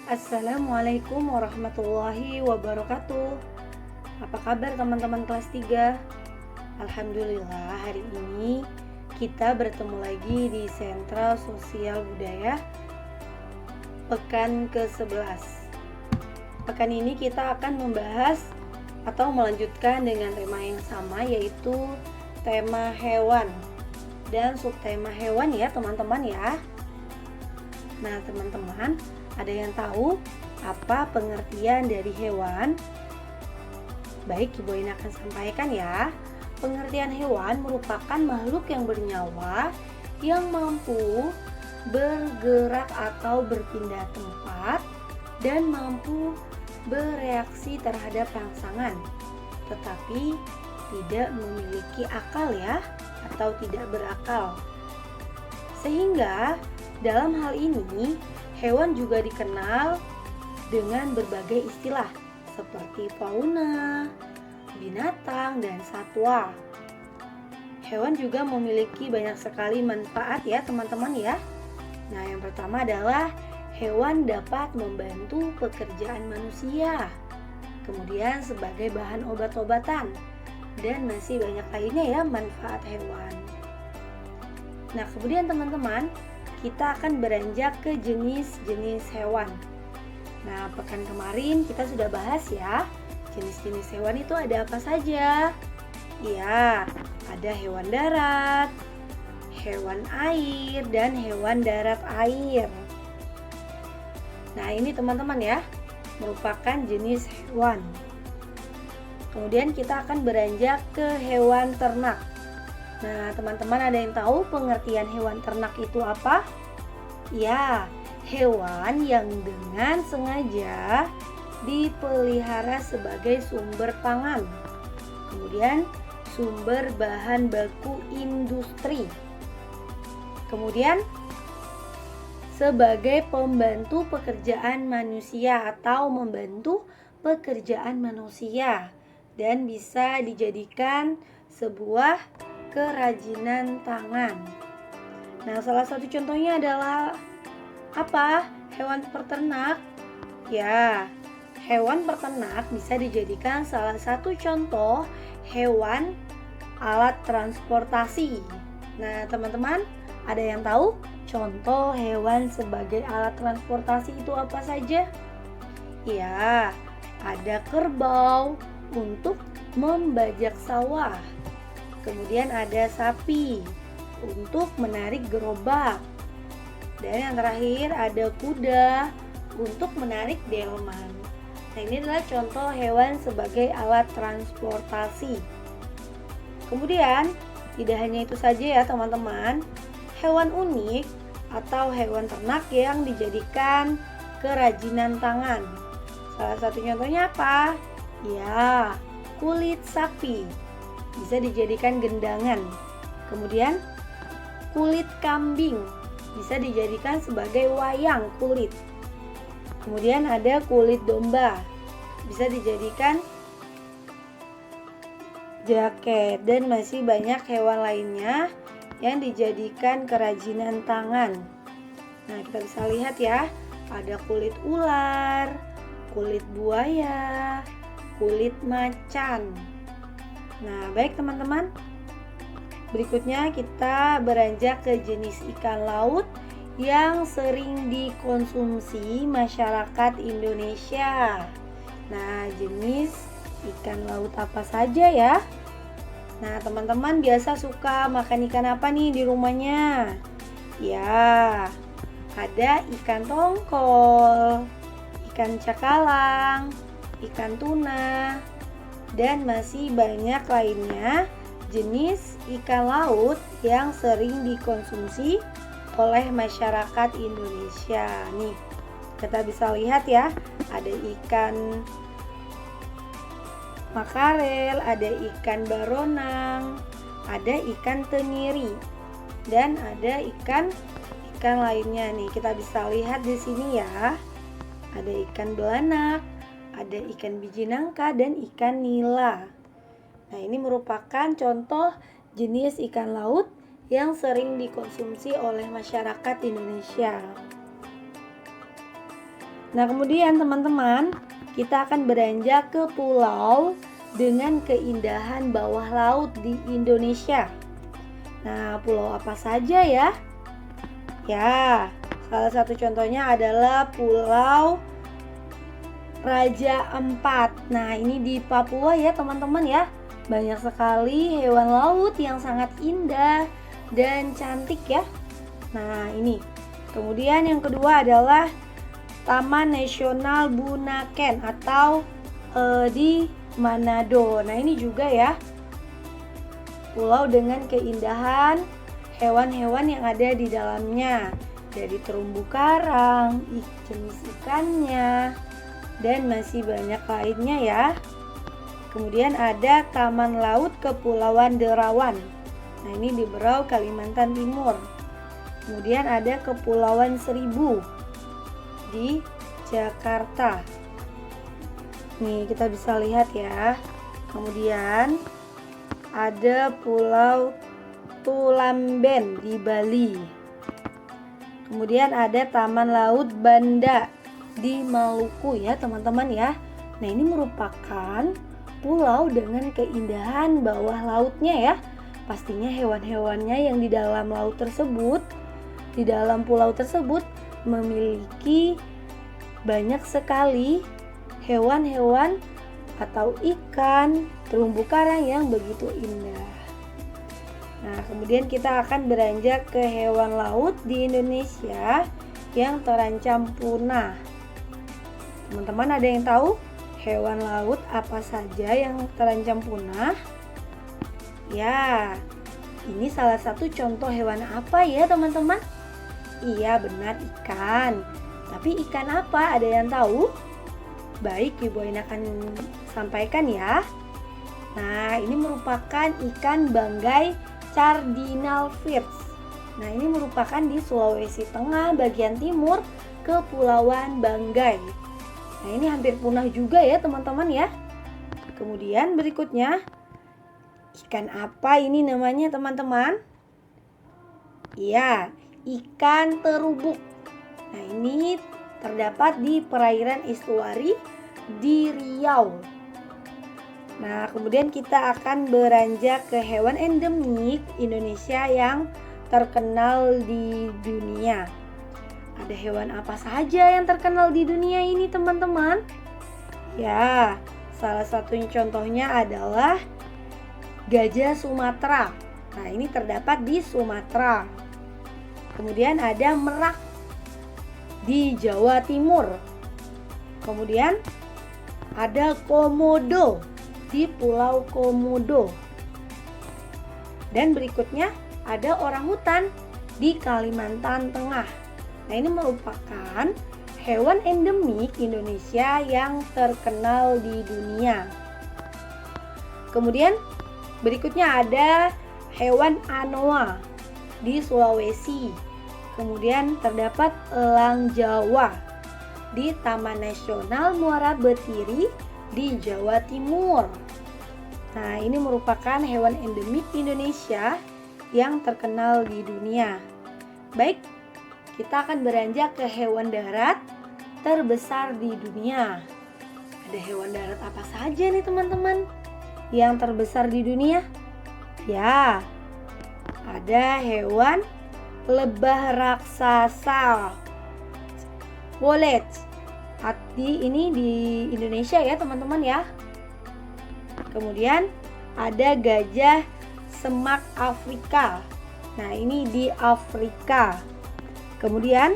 Assalamualaikum warahmatullahi wabarakatuh. Apa kabar teman-teman kelas 3? Alhamdulillah hari ini kita bertemu lagi di Sentra Sosial Budaya Pekan ke-11. Pekan ini kita akan membahas atau melanjutkan dengan tema yang sama, yaitu tema hewan dan subtema hewan ya teman-teman ya. Nah teman-teman, ada yang tahu apa pengertian dari hewan? Baik, Ibu Ina akan sampaikan ya. Pengertian hewan merupakan makhluk yang bernyawa yang mampu bergerak atau berpindah tempat dan mampu bereaksi terhadap rangsangan, tetapi tidak memiliki akal ya, atau tidak berakal. Sehingga dalam hal ini hewan juga dikenal dengan berbagai istilah seperti fauna, binatang, dan satwa. Hewan juga memiliki banyak sekali manfaat ya teman-teman ya. Nah, yang pertama adalah hewan dapat membantu pekerjaan manusia. Kemudian sebagai bahan obat-obatan, dan masih banyak lainnya ya manfaat hewan. Nah, kemudian teman-teman, kita akan beranjak ke jenis-jenis hewan. Nah, pekan kemarin kita sudah bahas ya, jenis-jenis hewan itu ada apa saja. Ya, ada hewan darat, hewan air, dan hewan darat air. Nah, ini teman-teman ya, merupakan jenis hewan. Kemudian kita akan beranjak ke hewan ternak. Nah, teman-teman ada yang tahu pengertian hewan ternak itu apa? Ya, hewan yang dengan sengaja dipelihara sebagai sumber pangan. Kemudian sumber bahan baku industri. Kemudian sebagai pembantu pekerjaan manusia atau membantu pekerjaan manusia, dan bisa dijadikan sebuah kerajinan tangan. Nah, salah satu contohnya adalah apa? Hewan peternak. Ya, hewan peternak bisa dijadikan salah satu contoh hewan alat transportasi. Nah, teman-teman, ada yang tahu contoh hewan sebagai alat transportasi itu apa saja? Ya, ada kerbau untuk membajak sawah. Kemudian ada sapi untuk menarik gerobak. Dan yang terakhir ada kuda untuk menarik delman. Nah, ini adalah contoh hewan sebagai alat transportasi. Kemudian, tidak hanya itu saja ya teman-teman. Hewan unik atau hewan ternak yang dijadikan kerajinan tangan. Salah satu contohnya apa? Ya, kulit sapi bisa dijadikan gendangan. Kemudian kulit kambing bisa dijadikan sebagai wayang kulit. Kemudian ada kulit domba, bisa dijadikan jaket, dan masih banyak hewan lainnya yang dijadikan kerajinan tangan. Nah, kita bisa lihat ya, ada kulit ular, kulit buaya, kulit macan. Nah, baik teman-teman, berikutnya kita beranjak ke jenis ikan laut yang sering dikonsumsi masyarakat Indonesia. Nah, jenis ikan laut apa saja ya? Nah, teman-teman biasa suka makan ikan apa nih di rumahnya? Ya, ada ikan tongkol, ikan cakalang, ikan tuna, dan masih banyak lainnya jenis ikan laut yang sering dikonsumsi oleh masyarakat Indonesia. Nih, kita bisa lihat ya, ada ikan makarel, ada ikan baronang, ada ikan teniri, dan ada ikan lainnya nih. Kita bisa lihat di sini ya. Ada ikan belanak, ada ikan biji nangka, dan ikan nila. Nah, ini merupakan contoh jenis ikan laut yang sering dikonsumsi oleh masyarakat Indonesia. Nah, kemudian teman-teman, kita akan beranjak ke pulau dengan keindahan bawah laut di Indonesia. Nah, pulau apa saja ya? Ya, salah satu contohnya adalah Pulau Raja Ampat. Nah, ini di Papua ya teman-teman ya. Banyak sekali hewan laut yang sangat indah dan cantik ya. Nah, ini. Kemudian yang kedua adalah Taman Nasional Bunaken atau di Manado. Nah, ini juga ya. Pulau dengan keindahan hewan-hewan yang ada di dalamnya. Dari terumbu karang, jenis ikannya, dan masih banyak lainnya ya. Kemudian ada Taman Laut Kepulauan Derawan. Nah, ini di Berau, Kalimantan Timur. Kemudian ada Kepulauan Seribu di Jakarta. Nih, kita bisa lihat ya. Kemudian ada Pulau Tulamben di Bali. Kemudian ada Taman Laut Banda di Maluku ya teman-teman ya. Nah, ini merupakan pulau dengan keindahan bawah lautnya ya. Pastinya hewan-hewannya yang di dalam laut tersebut, di dalam pulau tersebut memiliki banyak sekali hewan-hewan atau ikan, terumbu karang yang begitu indah. Nah, kemudian kita akan beranjak ke hewan laut di Indonesia yang terancam punah. Teman-teman ada yang tahu hewan laut apa saja yang terancam punah? Ya, ini salah satu contoh hewan apa ya teman-teman? Iya, benar, ikan. Tapi ikan apa? Ada yang tahu? Baik, Ibu Ain akan sampaikan ya. Nah, ini merupakan ikan banggai cardinal fish. Nah, ini merupakan di Sulawesi Tengah bagian timur, Kepulauan Banggai. Nah, ini hampir punah juga ya teman-teman ya. Kemudian berikutnya, ikan apa ini namanya teman-teman? Iya, ikan terubuk. Nah, ini terdapat di perairan estuari di Riau. Nah, kemudian kita akan beranjak ke hewan endemik Indonesia yang terkenal di dunia. Ada hewan apa saja yang terkenal di dunia ini, teman-teman? Ya, salah satunya contohnya adalah gajah Sumatera. Nah, ini terdapat di Sumatera. Kemudian ada merak di Jawa Timur. Kemudian ada komodo di Pulau Komodo. Dan berikutnya ada orangutan di Kalimantan Tengah. Nah, ini merupakan hewan endemik Indonesia yang terkenal di dunia. Kemudian berikutnya ada hewan anoa di Sulawesi. Kemudian terdapat elang Jawa di Taman Nasional Muara Betiri di Jawa Timur. Nah, ini merupakan hewan endemik Indonesia yang terkenal di dunia. Baik, kita akan beranjak ke hewan darat terbesar di dunia. Ada hewan darat apa saja nih teman-teman yang terbesar di dunia? Ya, ada hewan lebah raksasa Wolet. Ini di Indonesia ya teman-teman ya. Kemudian ada gajah semak Afrika. Nah, ini di Afrika. Kemudian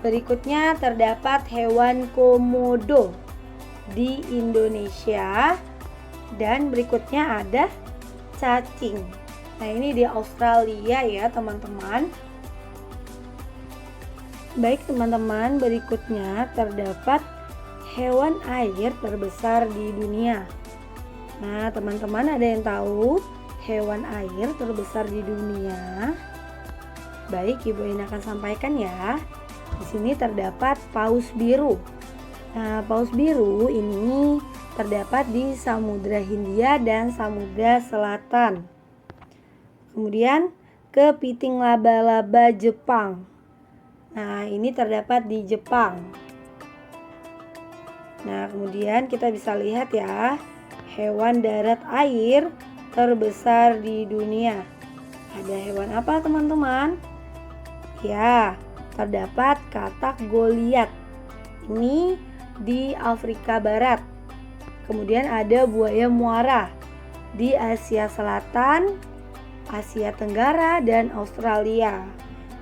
berikutnya terdapat hewan komodo di Indonesia. Dan berikutnya ada cacing. Nah, ini di Australia ya teman-teman. Baik teman-teman, berikutnya terdapat hewan air terbesar di dunia. Nah, teman-teman ada yang tahu hewan air terbesar di dunia? Baik, Ibu Ain akan sampaikan ya. Di sini terdapat paus biru. Nah, paus biru ini terdapat di Samudra Hindia dan Samudra Selatan. Kemudian kepiting laba-laba Jepang. Nah, ini terdapat di Jepang. Nah, kemudian kita bisa lihat ya, hewan darat air terbesar di dunia. Ada hewan apa teman-teman? Ya, terdapat katak Goliat. Ini di Afrika Barat. Kemudian ada buaya muara di Asia Selatan, Asia Tenggara, dan Australia.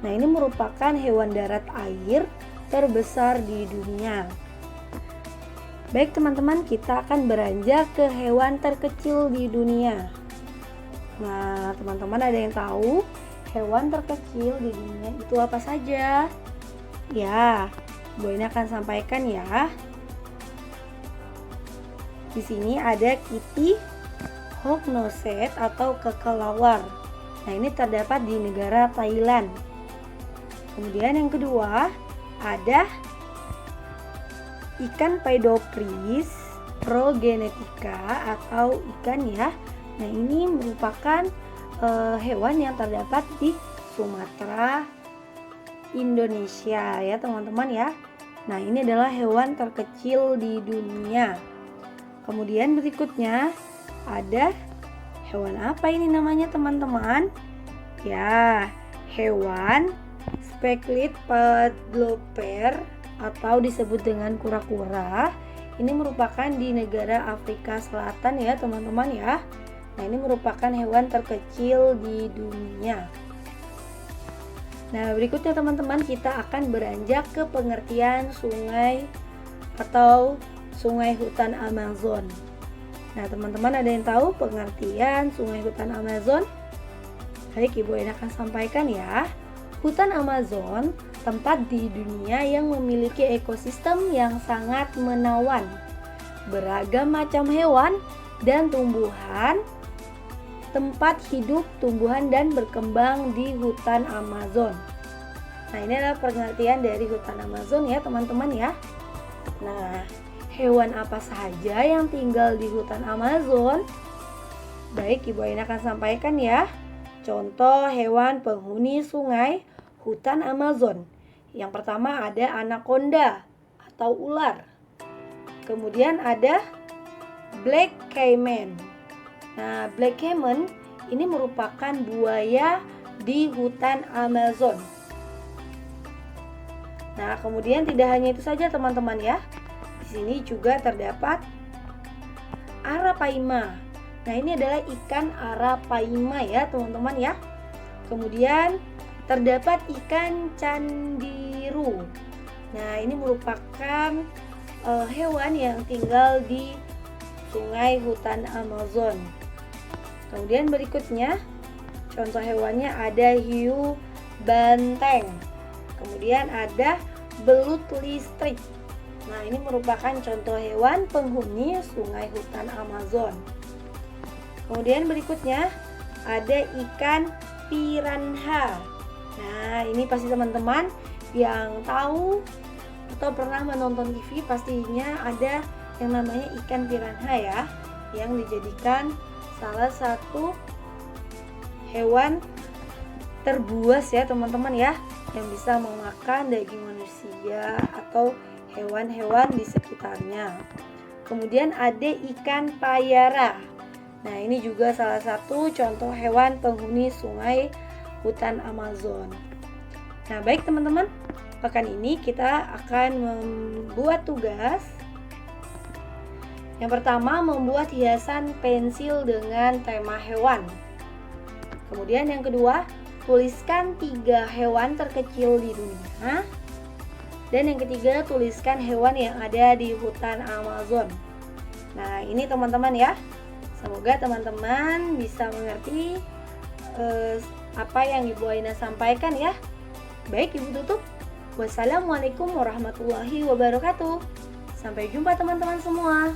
Nah, ini merupakan hewan darat air terbesar di dunia. Baik teman-teman, kita akan beranjak ke hewan terkecil di dunia. Nah, teman-teman ada yang tahu hewan terkecil di dunia itu apa saja? Ya, Bu Ina akan sampaikan ya. Di sini ada Kitty Hognose atau kelelawar. Nah, ini terdapat di negara Thailand. Kemudian yang kedua ada ikan Paedopris progenetica atau ikan ya. Nah, ini merupakan hewan yang terdapat di Sumatera, Indonesia ya teman-teman ya. Nah, ini adalah hewan terkecil di dunia. Kemudian berikutnya ada hewan apa ini namanya teman-teman? Ya, hewan Speckled Padloper atau disebut dengan kura-kura. Ini merupakan di negara Afrika Selatan ya teman-teman ya. Nah, ini merupakan hewan terkecil di dunia. Nah, berikutnya teman-teman kita akan beranjak ke pengertian sungai atau sungai hutan Amazon. Nah, teman-teman ada yang tahu pengertian sungai hutan Amazon? Baik, Ibu Ena akan sampaikan ya. Hutan Amazon tempat di dunia yang memiliki ekosistem yang sangat menawan. Beragam macam hewan dan tumbuhan tempat hidup, tumbuhan dan berkembang di hutan Amazon. Nah, ini adalah pengertian dari hutan Amazon ya teman-teman ya. Nah, hewan apa saja yang tinggal di hutan Amazon? Baik, Ibu Aina akan sampaikan ya. Contoh hewan penghuni sungai hutan Amazon. Yang pertama ada anaconda atau ular. Kemudian ada black caiman. Nah, black caiman ini merupakan buaya di hutan Amazon. Nah, kemudian tidak hanya itu saja teman-teman ya. Di sini juga terdapat arapaima. Nah, ini adalah ikan arapaima ya teman-teman ya. Kemudian terdapat ikan candiru. Nah, ini merupakan hewan yang tinggal di sungai hutan Amazon. Kemudian berikutnya contoh hewannya ada hiu banteng. Kemudian ada belut listrik. Nah, ini merupakan contoh hewan penghuni sungai hutan Amazon. Kemudian berikutnya ada ikan piranha. Nah, ini pasti teman-teman yang tahu atau pernah menonton TV pastinya ada yang namanya ikan piranha ya, yang dijadikan salah satu hewan terbuas ya teman-teman ya, yang bisa memakan daging manusia atau hewan-hewan di sekitarnya. Kemudian ada ikan payara. Nah, ini juga salah satu contoh hewan penghuni sungai hutan Amazon. Nah, baik teman-teman, pekan ini kita akan membuat tugas. Yang pertama, membuat hiasan pensil dengan tema hewan. Kemudian yang kedua, tuliskan 3 hewan terkecil di dunia. Dan yang ketiga, tuliskan hewan yang ada di hutan Amazon. Nah, ini teman-teman ya. Semoga teman-teman bisa mengerti apa yang Ibu Aina sampaikan ya. Baik, Ibu tutup. Wassalamualaikum warahmatullahi wabarakatuh. Sampai jumpa teman-teman semua.